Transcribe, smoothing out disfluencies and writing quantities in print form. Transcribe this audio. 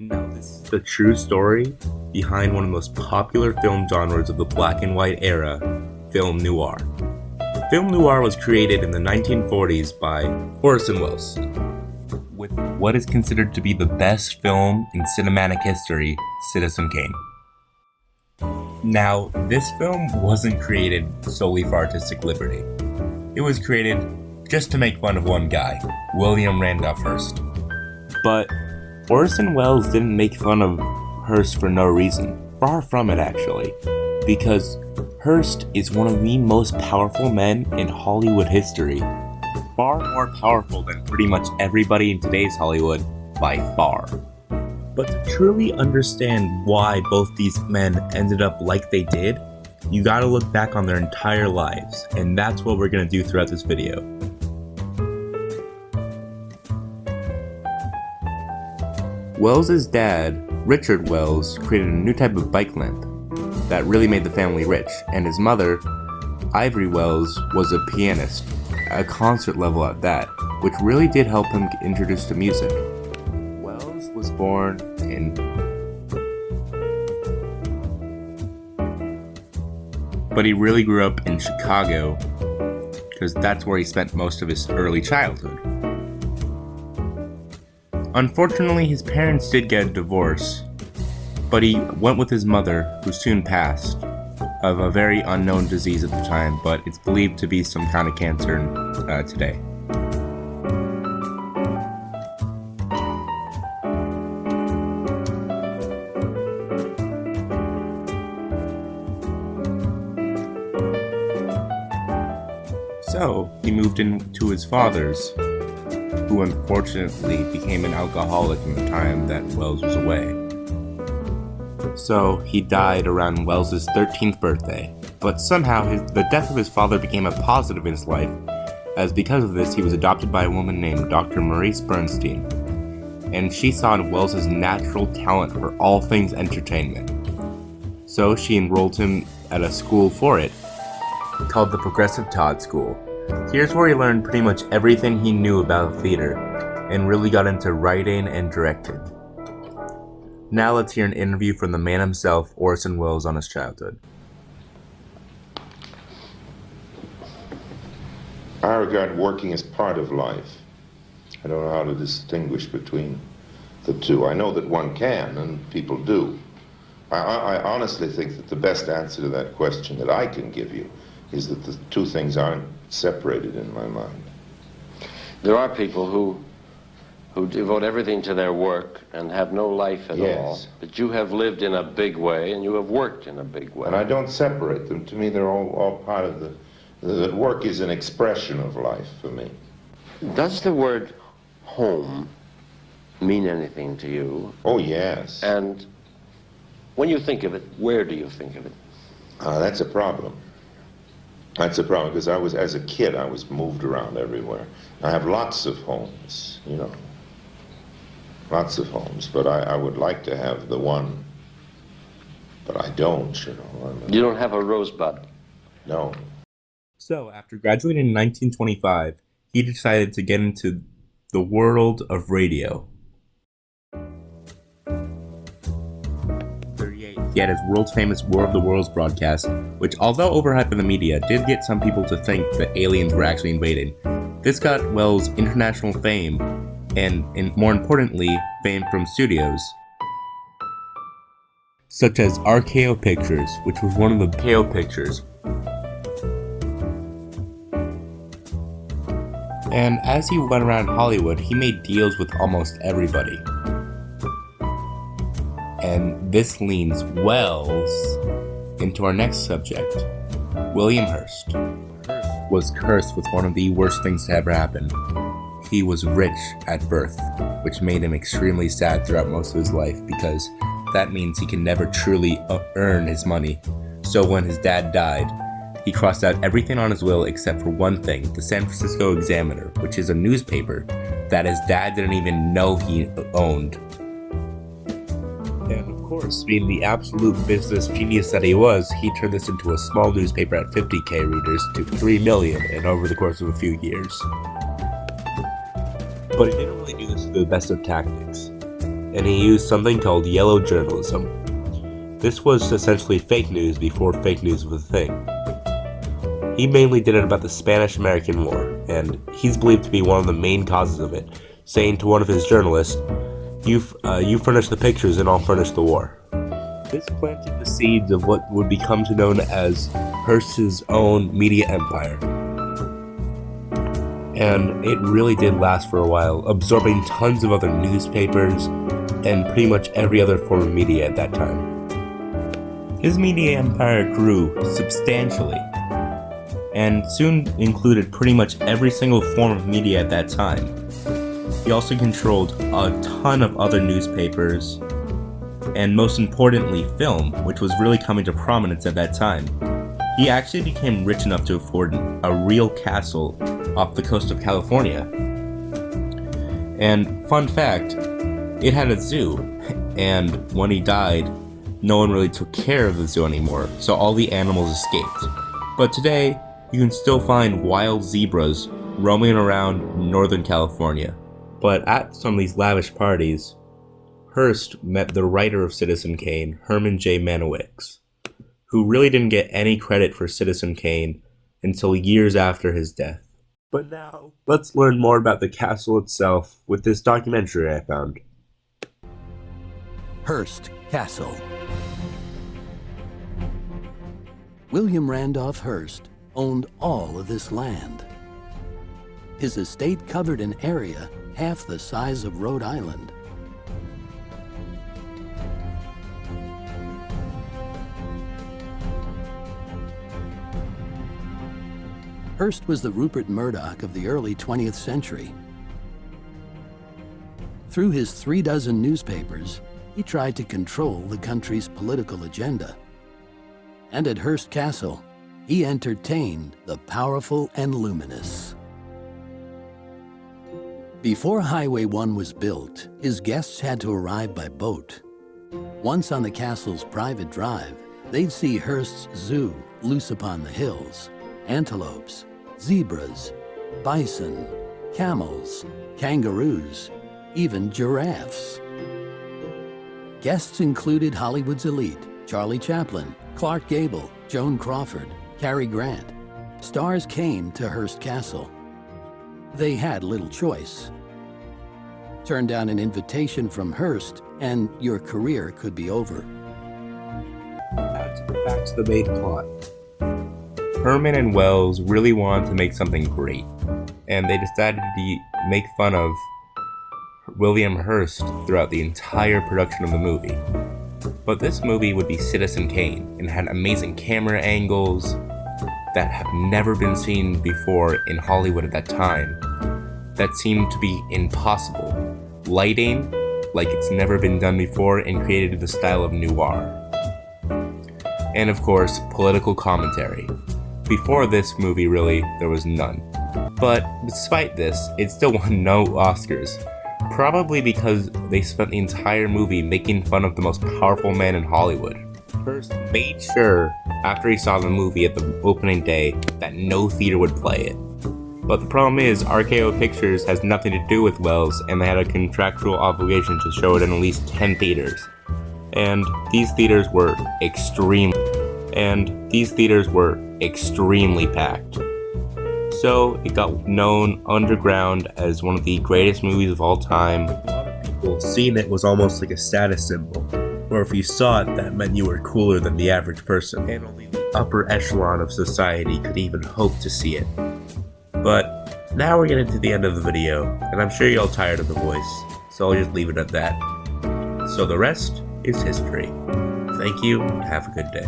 Now, this is the true story behind one of the most popular film genres of the black and white era, film noir. Film noir was created in the 1940s by Orson Welles, with what is considered to be the best film in cinematic history, Citizen Kane. Now, this film wasn't created solely for artistic liberty. It was created just to make fun of one guy, William Randolph Hearst. But Orson Welles didn't make fun of Hearst for no reason. Far from it, actually. Because Hearst is one of the most powerful men in Hollywood history. Far more powerful than pretty much everybody in today's Hollywood, by far. But to truly understand why both these men ended up like they did, you gotta look back on their entire lives, and that's what we're gonna do throughout this video. Welles' dad, Richard Welles, created a new type of bike lamp that really made the family rich, and his mother, Ivory Welles, was a pianist, at a concert level at that, which really did help him get introduced to music. Welles was born in... but he really grew up in Chicago, because that's where he spent most of his early childhood. Unfortunately, his parents did get a divorce, but he went with his mother, who soon passed, of a very unknown disease at the time, but it's believed to be some kind of cancer today. So, he moved into his father's, who unfortunately became an alcoholic in the time that Welles was away. So he died around Welles' 13th birthday, but somehow the death of his father became a positive in his life, as because of this he was adopted by a woman named Dr. Maurice Bernstein, and she saw in Welles' natural talent for all things entertainment. So she enrolled him at a school for it, called the Progressive Todd School. Here's where he learned pretty much everything he knew about theater, and really got into writing and directing. Now let's hear an interview from the man himself, Orson Welles, on his childhood. I regard working as part of life. I don't know how to distinguish between the two. I know that one can, and people do. I honestly think that the best answer to that question that I can give you is that the two things aren't separated in my mind. There are people who devote everything to their work and have no life at all. But you have lived in a big way and you have worked in a big way. And I don't separate them. To me, they're all part of the work is an expression of life for me. Does the word home mean anything to you? Oh, yes. And when you think of it, where do you think of it? That's a problem. That's a problem, because as a kid, I was moved around everywhere. I have lots of homes, you know. Lots of homes, but I would like to have the one, but I don't, you know. You don't have a rosebud? No. So, after graduating in 1925, he decided to get into the world of radio. He had his world-famous War of the Worlds broadcast, which, although overhyped in the media, did get some people to think that aliens were actually invading. This got Welles international fame, and more importantly, fame from studios, such as RKO Pictures, which was one of the KO Pictures. And as he went around Hollywood, he made deals with almost everybody. And this leans Welles into our next subject, William Hearst. Hearst was cursed with one of the worst things to ever happen. He was rich at birth, which made him extremely sad throughout most of his life, because that means he can never truly earn his money. So when his dad died, he crossed out everything on his will except for one thing, the San Francisco Examiner, which is a newspaper that his dad didn't even know he owned. And of course, being the absolute business genius that he was, he turned this into a small newspaper at 50,000 readers to 3 million and over the course of a few years. But he didn't really do this through the best of tactics. and he used something called yellow journalism. This was essentially fake news before fake news was a thing. He mainly did it about the Spanish-American War, and he's believed to be one of the main causes of it, saying to one of his journalists, you furnish the pictures and I'll furnish the war. This planted the seeds of what would become known as Hearst's own media empire. And it really did last for a while, absorbing tons of other newspapers and pretty much every other form of media at that time. His media empire grew substantially, and soon included pretty much every single form of media at that time. He also controlled a ton of other newspapers, and most importantly, film, which was really coming to prominence at that time. He actually became rich enough to afford a real castle off the coast of California. And fun fact, it had a zoo, and when he died, no one really took care of the zoo anymore, so all the animals escaped. But today, you can still find wild zebras roaming around Northern California. But at some of these lavish parties, Hearst met the writer of Citizen Kane, Herman J. Mankiewicz, who really didn't get any credit for Citizen Kane until years after his death. But now, let's learn more about the castle itself with this documentary I found. Hearst Castle. William Randolph Hearst owned all of this land. His estate covered an area half the size of Rhode Island. Hearst was the Rupert Murdoch of the early 20th century. Through his 36 newspapers, he tried to control the country's political agenda. And at Hearst Castle, he entertained the powerful and luminous. Before Highway 1 was built, his guests had to arrive by boat. Once on the castle's private drive, they'd see Hearst's zoo loose upon the hills. Antelopes, zebras, bison, camels, kangaroos, even giraffes. Guests included Hollywood's elite, Charlie Chaplin, Clark Gable, Joan Crawford, Cary Grant. Stars came to Hearst Castle. They had little choice. Turn down an invitation from Hearst and your career could be over. Back to the main plot. Herman and Wells really wanted to make something great, and they decided to make fun of William Hearst throughout the entire production of the movie. But this movie would be Citizen Kane, and had amazing camera angles that have never been seen before in Hollywood at that time, that seemed to be impossible. Lighting like it's never been done before, and created the style of noir. And of course, political commentary. Before this movie, really, there was none. But despite this, it still won no Oscars. Probably because they spent the entire movie making fun of the most powerful man in Hollywood. Hearst made sure, after he saw the movie at the opening day, that no theater would play it. But the problem is, RKO Pictures has nothing to do with Wells, and they had a contractual obligation to show it in at least 10 theaters. And these theaters were extremely packed. So it got known underground as one of the greatest movies of all time. A lot of people seeing it was almost like a status symbol, or if you saw it, that meant you were cooler than the average person, and only the upper echelon of society could even hope to see it. But now we're getting to the end of the video, and I'm sure you're all tired of the voice, so I'll just leave it at that. So the rest is history. Thank you, and have a good day.